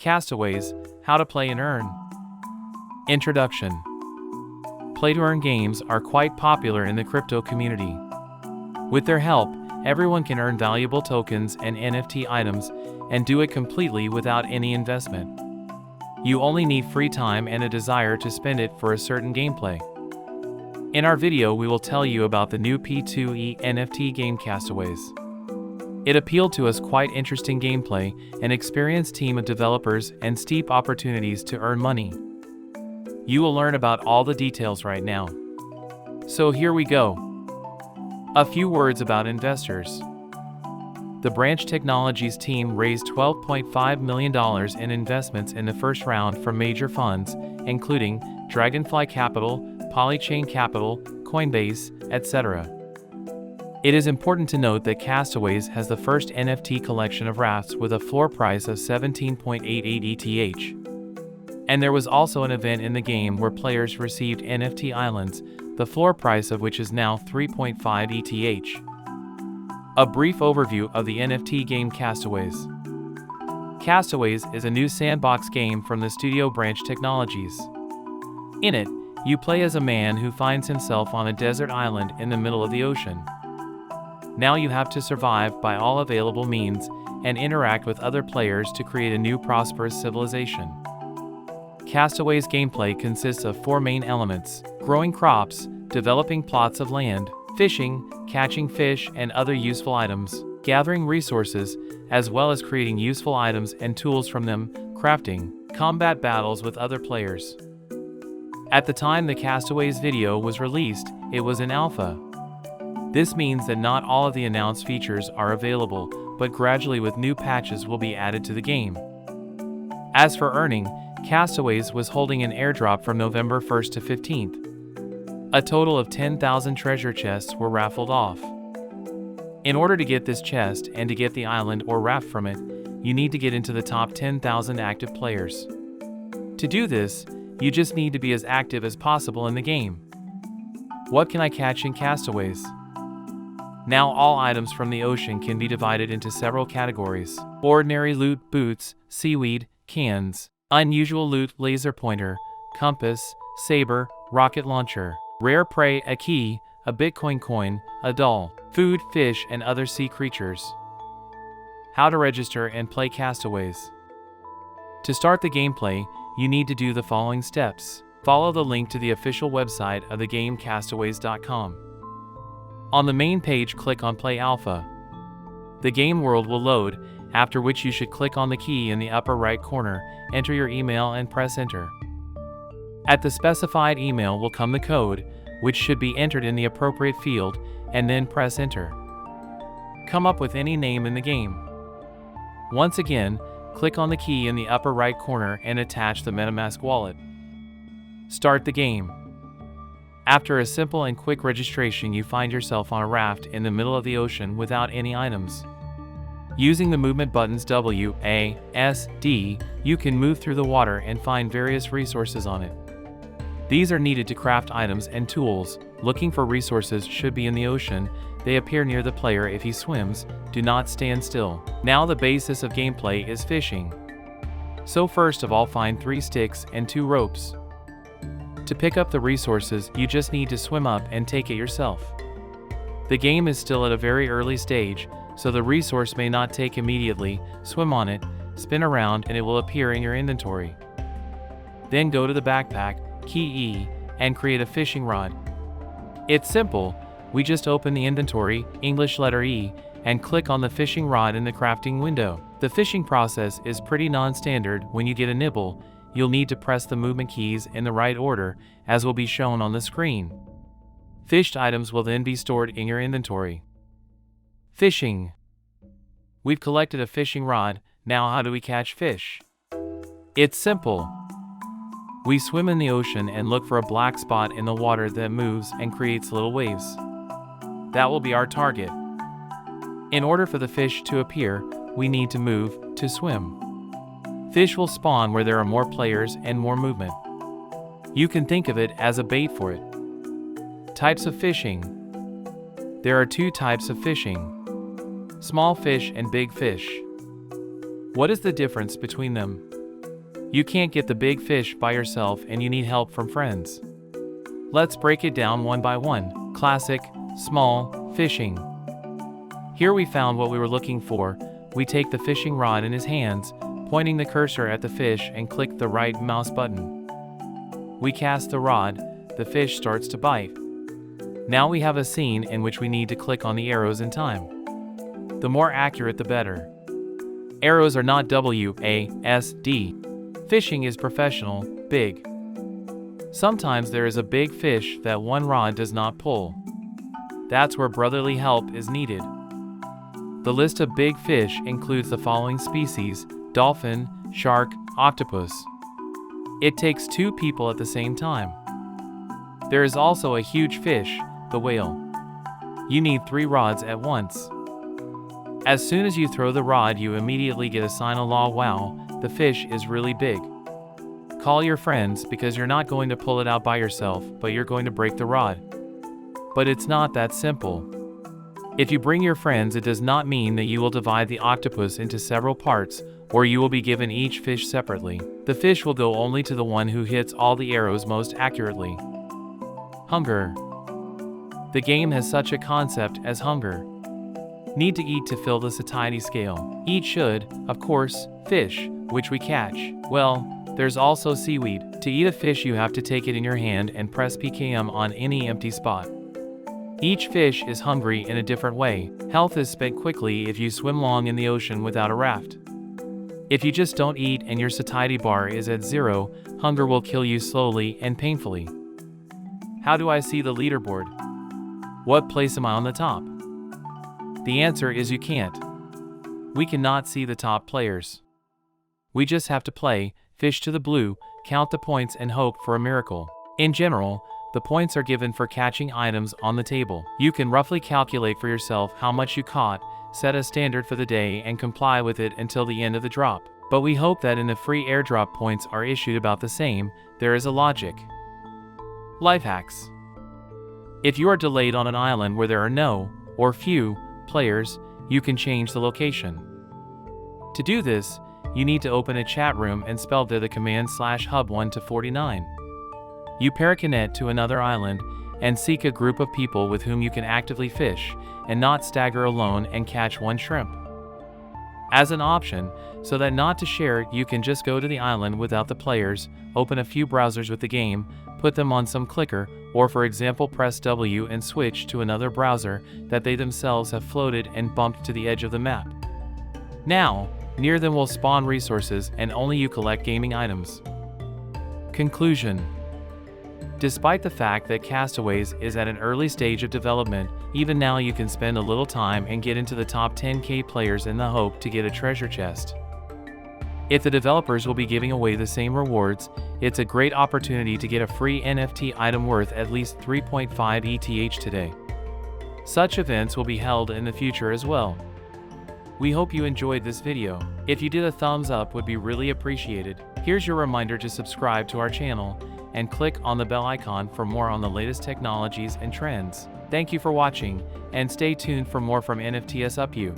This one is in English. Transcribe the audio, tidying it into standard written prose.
Castaways, How to Play and Earn. Introduction. Play-to-earn games are quite popular in the crypto community. With their help, everyone can earn valuable tokens and NFT items and do it completely without any investment. You only need free time and a desire to spend it for a certain gameplay. In our video, we will tell you about the new P2E NFT game Castaways. It appealed to us quite interesting gameplay, an experienced team of developers, and steep opportunities to earn money. You will learn about all the details right now. So here we go. A few words about investors. The Branch Technologies team raised $12.5 million in investments in the first round from major funds, including Dragonfly Capital, Polychain Capital, Coinbase, etc. It is important to note that Castaways has the first NFT collection of rafts with a floor price of 17.88 ETH. And there was also an event in the game where players received NFT islands, the floor price of which is now 3.5 ETH. A brief overview of the NFT game Castaways. Castaways is a new sandbox game from the studio Branch Technologies. In it, you play as a man who finds himself on a desert island in the middle of the ocean. Now you have to survive by all available means and interact with other players to create a new prosperous civilization. Castaways gameplay consists of four main elements: growing crops, developing plots of land, fishing, catching fish and other useful items, gathering resources, as well as creating useful items and tools from them, crafting, combat battles with other players. At the time the Castaways video was released, it was in alpha. This means that not all of the announced features are available, but gradually with new patches will be added to the game. As for earning, Castaways was holding an airdrop from November 1st to 15th. A total of 10,000 treasure chests were raffled off. In order to get this chest and to get the island or raft from it, you need to get into the top 10,000 active players. To do this, you just need to be as active as possible in the game. What can I catch in Castaways? Now all items from the ocean can be divided into several categories: ordinary loot, boots, seaweed, cans; unusual loot, laser pointer, compass, saber, rocket launcher; rare prey, a key, a Bitcoin coin, a doll; food, fish, and other sea creatures. How to register and play Castaways. To start the gameplay, you need to do the following steps. Follow the link to the official website of the game castaways.com. On the main page, click on Play Alpha. The game world will load, after which you should click on the key in the upper right corner, enter your email and press enter. At the specified email will come the code, which should be entered in the appropriate field, and then press enter. Come up with any name in the game. Once again, click on the key in the upper right corner and attach the MetaMask wallet. Start the game. After a simple and quick registration, you find yourself on a raft in the middle of the ocean without any items. Using the movement buttons W, A, S, D, you can move through the water and find various resources on it. These are needed to craft items and tools. Looking for resources should be in the ocean. They appear near the player if he swims. Do not stand still. Now the basis of gameplay is fishing. So first of all, find 3 sticks and 2 ropes. To pick up the resources, you just need to swim up and take it yourself. The game is still at a very early stage, so the resource may not take immediately. Swim on it, spin around, and it will appear in your inventory. Then go to the backpack, key E, and create a fishing rod. It's simple. We just open the inventory, English letter E, and click on the fishing rod in the crafting window. The fishing process is pretty non-standard. When you get a nibble, you'll need to press the movement keys in the right order, as will be shown on the screen. Fished items will then be stored in your inventory. Fishing. We've collected a fishing rod. Now how do we catch fish? It's simple. We swim in the ocean and look for a black spot in the water that moves and creates little waves. That will be our target. In order for the fish to appear, we need to move to swim. Fish will spawn where there are more players and more movement. You can think of it as a bait for it. Types of fishing. There are 2 types of fishing: small fish and big fish. What is the difference between them? You can't get the big fish by yourself and you need help from friends. Let's break it down one by one. Classic, small, fishing. Here we found what we were looking for. We take the fishing rod in his hands, pointing the cursor at the fish and click the right mouse button. We cast the rod, the fish starts to bite. Now we have a scene in which we need to click on the arrows in time. The more accurate the better. Arrows are not WASD. Fishing is professional, big. Sometimes there is a big fish that one rod does not pull. That's where brotherly help is needed. The list of big fish includes the following species: dolphin, shark, octopus. It takes 2 people at the same time. There is also a huge fish, the whale. You need 3 rods at once. As soon as you throw the rod, you immediately get a sign wow, the fish is really big. Call your friends because you're not going to pull it out by yourself, but you're going to break the rod. But it's not that simple. If you bring your friends, it does not mean that you will divide the octopus into several parts, or you will be given each fish separately. The fish will go only to the one who hits all the arrows most accurately. Hunger. The game has such a concept as hunger. Need to eat to fill the satiety scale. Eat should, of course, fish, which we catch. Well, there's also seaweed. To eat a fish, you have to take it in your hand and press PKM on any empty spot. Each fish is hungry in a different way. Health is spent quickly if you swim long in the ocean without a raft. If you just don't eat and your satiety bar is at 0, hunger will kill you slowly and painfully. How do I see the leaderboard? What place am I on the top? The answer is you can't. We cannot see the top players. We just have to play, fish to the blue, count the points and hope for a miracle. In general, the points are given for catching items on the table. You can roughly calculate for yourself how much you caught, set a standard for the day and comply with it until the end of the drop. But we hope that in the free airdrop points are issued about the same. There is a logic. Life hacks. If you are delayed on an island where there are no, or few, players, you can change the location. To do this, you need to open a chat room and spell there the command /hub1 to 49. You parakinet to another island and seek a group of people with whom you can actively fish and not stagger alone and catch 1 shrimp. As an option, so that not to share, you can just go to the island without the players, open a few browsers with the game, put them on some clicker, or for example press W and switch to another browser that they themselves have floated and bumped to the edge of the map. Now, near them will spawn resources and only you collect gaming items. Conclusion. Despite the fact that Castaways is at an early stage of development, even now you can spend a little time and get into the top 10K players in the hope to get a treasure chest. If the developers will be giving away the same rewards, it's a great opportunity to get a free NFT item worth at least 3.5 ETH today. Such events will be held in the future as well. We hope you enjoyed this video. If you did, a thumbs up would be really appreciated. Here's your reminder to subscribe to our channel and click on the bell icon for more on the latest technologies and trends. Thank you for watching, and stay tuned for more from NFTS Up You.